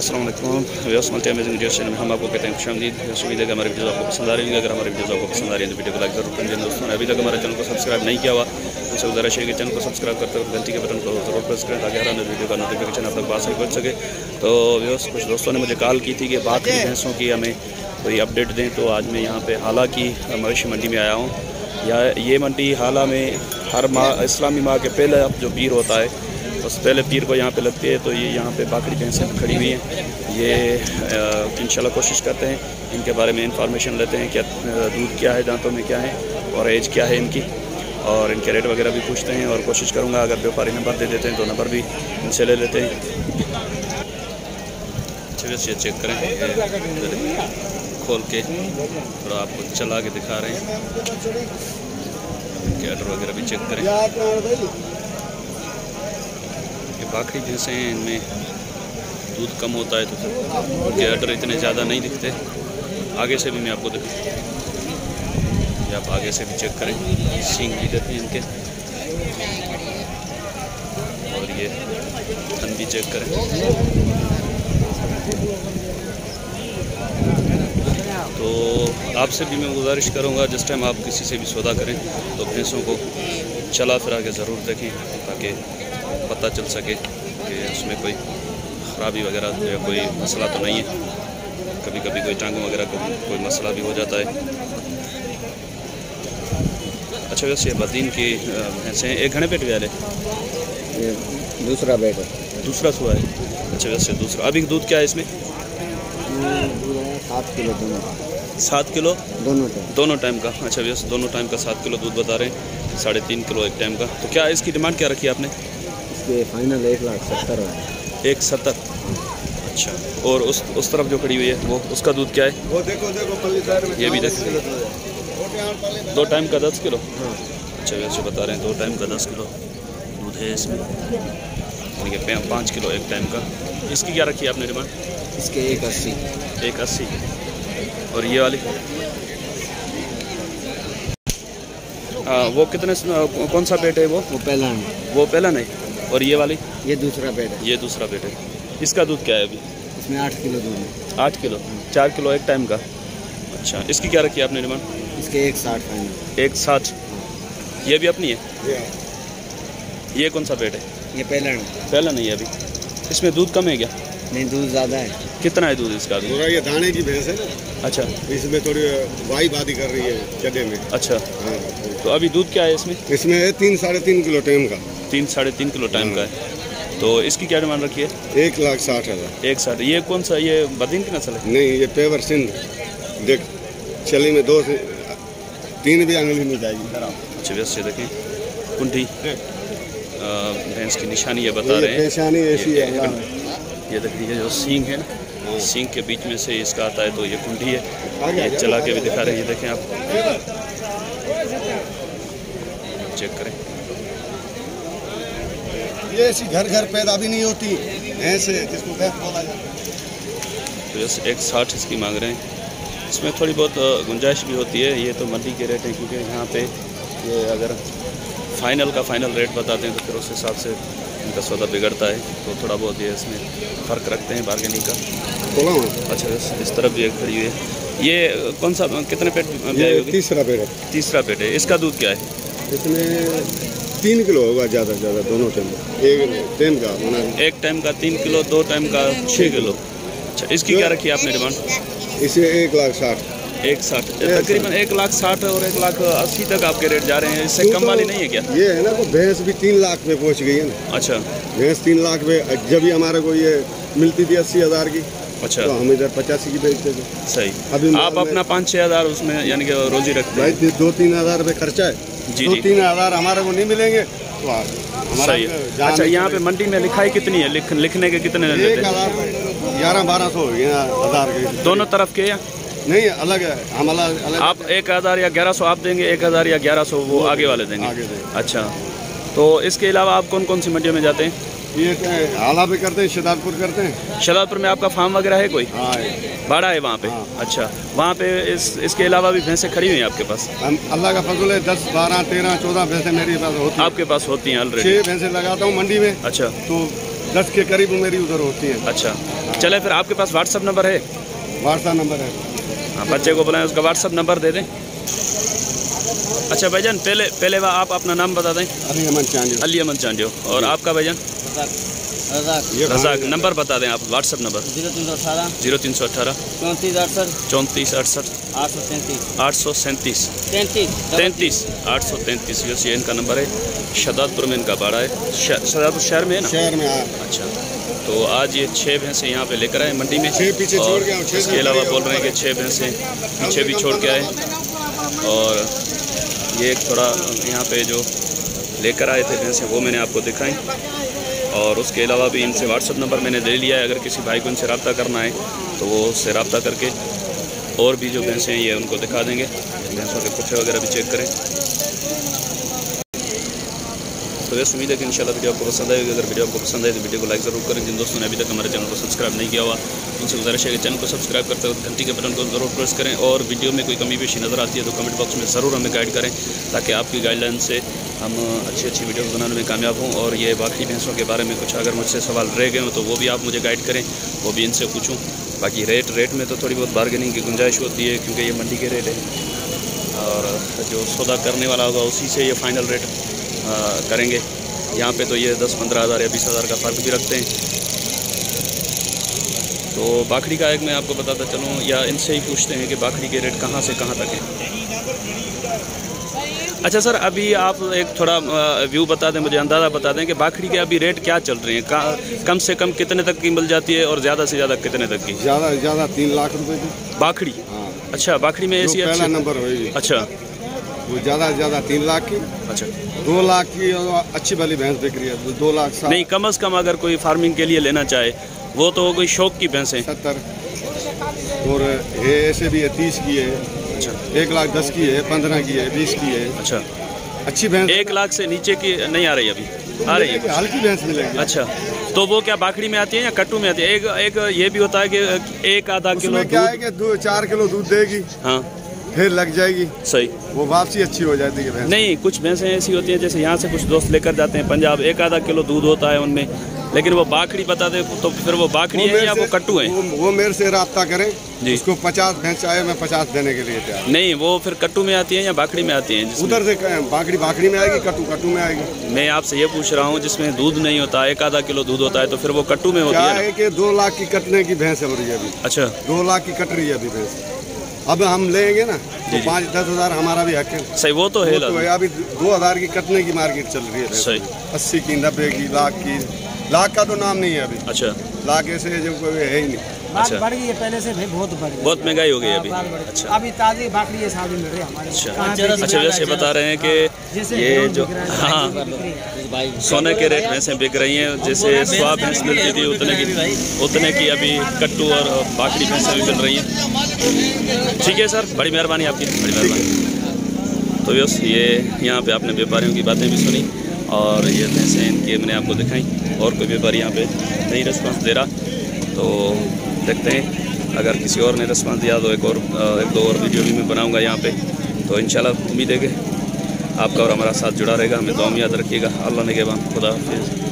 अस्सलाम वालेकुम viewers, multi amazing video channel में हम आपको कहते हैं खुशामदीद। उम्मीद है कि हमारी वीडियो आपको पसंद आ रही है। अगर हमारी वीडियो आपको पसंद आ रही है तो वीडियो को लाइक जरूर करें। दोस्तों ने अभी तक हमारे चैनल को सब्सक्राइब नहीं किया हुआ उनसे गुजारिश है कि चैनल को सब्सक्राइब करते हुए घंटी के बटन को जरूर प्रेस करें ताकि हर नई वीडियो का नोटिफिकेशन आप तक पास पहुँच सके। तो व्यूअर्स, कुछ दोस्तों ने मुझे कॉल की थी कि बाकी भैंसों की हमें कोई अपडेट दें, तो आज मैं यहाँ पर हाला की मवेशी मंडी में आया हूँ। ये मंडी हाला में हर माह इस्लामी माह के पहले अब जो पीर होता है उस पहले पीर को यहाँ पे लगती है। तो ये यहाँ पे बाकरी भैंसें खड़ी हुई हैं। ये इंशाल्लाह कोशिश करते हैं इनके बारे में इंफॉर्मेशन लेते हैं, क्या दूध क्या है, दांतों में क्या है और एज क्या है इनकी, और इनके रेट वगैरह भी पूछते हैं। और कोशिश करूँगा अगर व्यापारी नंबर दे देते हैं तो नंबर भी इनसे ले लेते हैं। अच्छे चेक करें, खोल के थोड़ा आपको चला के दिखा रहे हैं। कैटर वगैरह भी चेक करें। बाकरी भैंसें हैं, इनमें दूध कम होता है तो कैटर इतने ज़्यादा नहीं दिखते। आगे से भी मैं आपको दिखा, ये आप आगे से भी चेक करें, सींग भी देते हैं इनके, और ये थन भी चेक करें। तो आपसे भी मैं गुजारिश करूंगा जिस टाइम आप किसी से भी सौदा करें तो भैंसों को चला फिरा के ज़रूर देखें ताकि पता चल सके कि उसमें कोई ख़राबी वगैरह या कोई मसला तो नहीं है। कभी कभी कोई टांगों वगैरह का कोई मसला भी हो जाता है। अच्छा, वैसे ये बदीन की भैंसें एक घने पेट वाले, ये दूसरा बेट है, दूसरा सुआ है। अच्छा, वैसे दूसरा अभी दूध क्या है इसमें? 7 किलो 7 किलो दोनों टाइम का। अच्छा, वैसे दोनों टाइम का 7 किलो दूध बता रहे हैं, 3.5 किलो एक टाइम का। तो क्या इसकी डिमांड क्या रखी है आपने? इसके फाइनल 1,70,000 है। 1,70। अच्छा, और उस तरफ जो खड़ी हुई है वो उसका दूध क्या है? वो देखो ये भी देखो, 2 टाइम का 10 किलो। अच्छा, वैसे बता रहे हैं 2 टाइम का 10 किलो दूध है इसमें, यानी कि 5 किलो एक टाइम का। इसकी क्या रखी है आपने डिमांड? इसके 1,80। 1,80। और ये वाली वो कितने, कौन सा पेट है वो पहला है। वो पहला नहीं, और ये वाली? ये दूसरा पेट है। ये दूसरा पेट है। इसका दूध क्या है अभी? इसमें 8 किलो दूध है। 8 किलो, 4 किलो एक टाइम का। अच्छा, इसकी क्या रखी है आपने डिमांड? इसके 1,60 फाइनल। 1,60। ये भी अपनी है? ये कौन सा पेट है? ये पहला नहीं है अभी। इसमें दूध कम है क्या? नहीं, दूध ज़्यादा है। कितना है दूध इसका? पूरा ये दाने की भैंस है। अच्छा, इसमें थोड़ी वाई बादी कर रही है जगह में। अच्छा, हाँ। तो अभी दूध क्या है इसमें? इसमें है 3-3.5 किलो टाइम का। 3-3.5 किलो टाइम का है। तो इसकी क्या डिमांड रखी है? 1,60,000। 1,60। ये कौन सा, ये बदीन की नस्ल है? नहीं, ये पेवर सिंध। देख चली में 2 से 3 भी अंगली नहीं जाएगी। अच्छा, वैसे देखें कुंडी भैंस की निशानी ये बता रहे हैं। निशानी ऐसी है। ये देखिए जो सींग है ना, सींग के बीच में से इसका आता है, तो ये कुंडी है। ये चला के भी दिखा रहे हैं, ये देखें आप चेक करें। ये ऐसी घर पैदा भी नहीं होती ऐसे जिसको भैंस बोला जाता है। तो जैसे 1,60 इसकी मांग रहे हैं। इसमें थोड़ी बहुत गुंजाइश भी होती है। ये तो मंडी के रेट हैं, क्योंकि यहाँ पे ये अगर फाइनल का फाइनल रेट बताते हैं तो फिर उस हिसाब से इनका सौदा बिगड़ता है। तो थोड़ा बहुत ये इसमें फ़र्क रखते हैं बार्गेनिंग का। अच्छा, इस तरफ भी एक खड़ी हुई है। ये कौन सा, कितने पेट? तीसरा पेट है। तीसरा पेट है। इसका दूध क्या है? इसमें 3 किलो होगा ज़्यादा से ज़्यादा दोनों टाइम। एक टाइम का एक टाइम का 3 किलो, 2 टाइम का 6 किलो। अच्छा, इसकी क्या रखी है आपने डिमांड? इसे 1,60,000। 1,60। तकरीबन 1,60,000 और 1,80,000 तक आपके रेट जा रहे हैं। इससे कम वाली नहीं है क्या? ये है ना, तो भैंस भी 3 लाख में पहुंच गई है ना। अच्छा, भैंस 3 लाख में जब भी हमारे को ये मिलती थी 80,000 की। अच्छा, तो हम इधर 85 की बेचते थे। सही। अभी आप अपना 5-6 हज़ार उसमें यानी कि रोजी रखते हैं? भाई 2-3 हज़ार रुपये खर्चा है। जी, 2-3 हज़ार हमारे को नहीं मिलेंगे तो सही है। अच्छा, यहाँ पे मंडी में लिखाई कितनी है? लिखने के कितने लेते हैं? 1,000-1,200 हज़ार के दोनों तरफ के? या नहीं, अलग है। हम अलग। आप 1,000 या 1,100 आप देंगे, 1,000 या 1,100 वो आगे वाले देंगे? आगे देंगे। अच्छा, तो इसके अलावा आप कौन कौन सी मंडियों में जाते हैं? ये हाला पे करते हैं, शहदादपुर करते हैं। शहदादपुर में आपका फार्म वगैरह है कोई? हाँ, बाड़ा है वहाँ पे। हाँ। अच्छा, वहाँ पे इसके अलावा भी भैंसें खड़ी हुई हैं आपके पास? अल्लाह का फजल है, 10, 12, 13, 14 भैंसें मेरे पास होती हैं। आपके पास होती हैं ऑलरेडी? 6 भैंसें लगाता हूँ मंडी में। अच्छा, तो 10 के करीब मेरी उधर होती है। अच्छा, चले फिर आपके पास व्हाट्सअप नंबर है? व्हाट्सअप नंबर है। हाँ, बच्चे को बुलाएं, उसका व्हाट्सअप नंबर दे दें। अच्छा भाईजान, पहले आप अपना नाम बता दें। अली अमन चांडियो। और आपका भाईजान? रज़ाक। नंबर बता दें आप, व्हाट्सअप नंबर। 0318 34 68 837 833 ये इनका नंबर है। शहदादपुर में इनका बाड़ा है। शहदादपुर शहर में है ना? शहर में। अच्छा, तो आज ये 6 भैंसें यहाँ पे लेकर आए मंडी में। 6 पीछे छोड़ के आए। इसके अलावा बोल रहे हैं कि 6 भैंसें पीछे भी छोड़ के आए। और ये थोड़ा यहाँ पे जो लेकर आए थे भैंसें वो मैंने आपको दिखाई। और उसके अलावा भी इनसे व्हाट्सअप नंबर मैंने ले लिया है। अगर किसी भाई को इनसे रब्ता करना है तो वो उससे रब्ता करके और भी जो भैंसें हैं ये उनको दिखा देंगे। भैंसों के पुट्ठे वगैरह भी चेक करें। तो वैसे उम्मीद है कि इंशाल्लाह वीडियो आपको पसंद आएगी। अगर वीडियो आपको पसंद आए तो वीडियो को लाइक ज़रूर करें। जिन दोस्तों ने अभी तक हमारे चैनल को सब्सक्राइब नहीं किया हुआ उनसे गुजारिश है कि चैनल को सब्सक्राइब करते वक्त घंटी के बटन को ज़रूर प्रेस करें। और वीडियो में कोई कमी पेशी नज़र आती है तो कमेंट बॉक्स में ज़रूर हमें गाइड करें, ताकि आपकी गाइडलाइन से हम अच्छी वीडियो बनाने में कामयाब हों। और ये बाकी भैंसों के बारे में कुछ अगर मुझसे सवाल रह गए हो तो वो भी आप मुझे गाइड करें, वो भी इनसे पूछूँ। बाकी रेट में तो थोड़ी बहुत बार्गेनिंग की गुंजाइश होती है, क्योंकि ये मंडी के रेट है और जो सौदा करने वाला होगा उसी से ये फाइनल रेट करेंगे। यहाँ पे तो ये 10-15 हज़ार या 20 हज़ार का फ़र्क भी रखते हैं। तो बाखड़ी का एक मैं आपको बताता चलूँ, या इनसे ही पूछते हैं कि बाखड़ी के रेट कहाँ से कहाँ तक है। अच्छा सर, अभी आप एक थोड़ा व्यू बता दें, मुझे अंदाज़ा बता दें कि बाखड़ी के अभी रेट क्या चल रहे हैं? कम से कम कितने तक की मिल जाती है और ज़्यादा से ज़्यादा कितने तक की? ज़्यादा से ज़्यादा 3 लाख रुपए की बाखड़ी। हाँ। अच्छा, बाखड़ी में ऐसी पहला नंबर होगी। अच्छा, वो ज़्यादा से ज़्यादा 3 लाख की। अच्छा, 2 लाख की अच्छी वाली भैंस बिक रही है। 2 लाख नहीं, कम से कम अगर कोई फार्मिंग के लिए लेना चाहे वो तो कोई शौक की भैंस है। 70। और ये ऐसे भी है 30 की है। अच्छा, 1,10,000 की है, 15 की है, 20 की है। अच्छा, अच्छी भैंस 1 लाख से नीचे की नहीं आ रही अभी? आ रही है, हल्की भैंस मिलेगी। अच्छा, तो वो क्या बाखड़ी में आती है या कट्टू में आती है? एक ये भी होता है कि 1-आधा किलो क्या है कि 4 किलो दूध देगी। हाँ, फिर लग जाएगी। सही, वो वापसी अच्छी हो जाती है भैंस। नहीं, कुछ भैंसें ऐसी होती हैं जैसे यहाँ से कुछ दोस्त लेकर जाते हैं पंजाब, 1-आधा किलो दूध होता है उनमें, लेकिन वो बाखड़ी बता दे तो फिर वो बाखड़ी है या वो कट्टू है? वो मेरे से रब्ता करें जी। उसको 50 भैंस चाहे, मैं 50 देने के लिए तैयार। नहीं, वो फिर कट्टू में आती है या बाखड़ी में आती है? उधर से बाखड़ी में आएगी, कट्टू में आएगी। मैं आपसे ये पूछ रहा हूँ जिसमें दूध नहीं होता, 1-आधा किलो दूध होता है, तो फिर वो कट्टू में होती है? क्या है कि 2 लाख की कटने की भैंस हो रही है अभी। अच्छा, 2 लाख की कट रही है अभी भैंस। अब हम लेंगे ना तो 5-10 हज़ार हमारा भी हक है। सही, वो तो है। अभी 2,000 की कटने की मार्केट चल रही है। सही, 80 की, 90 की, लाख का तो नाम नहीं है अभी। अच्छा, लाख ऐसे जो कोई है ही नहीं। अच्छा, बढ़ गई है पहले से, बहुत बढ़ गई, बहुत महंगाई हो गई अभी। अच्छा, अभी ताज़ी बाखड़ी ये साल मिल रही है हमारे। अच्छा, वैसे बता रहे हैं कि ये जो हाँ सोने के रेट में से बिक रही हैं, जैसे स्वाब भैंस मिलती थी उतने की अभी कट्टू और बाखड़ी भैंसें भी मिल रही हैं। ठीक है सर, बड़ी मेहरबानी आपकी, बड़ी मेहरबानी। तो बस ये यहाँ पे आपने व्यापारियों की बातें भी सुनी और ये भैंसें इनकी मैंने आपको दिखाई। और कोई व्यापारी यहाँ पे नहीं रिस्पांस दे रहा, तो देखते हैं अगर किसी और ने रिस्पांस दिया तो एक दो और वीडियो भी मैं बनाऊँगा यहाँ पे। तो इंशाल्लाह उम्मीद है कि आपका और हमारा साथ जुड़ा रहेगा। हमें दुआ में याद रखिएगा। अल्लाह ने के बाद खुदा हाफिज़।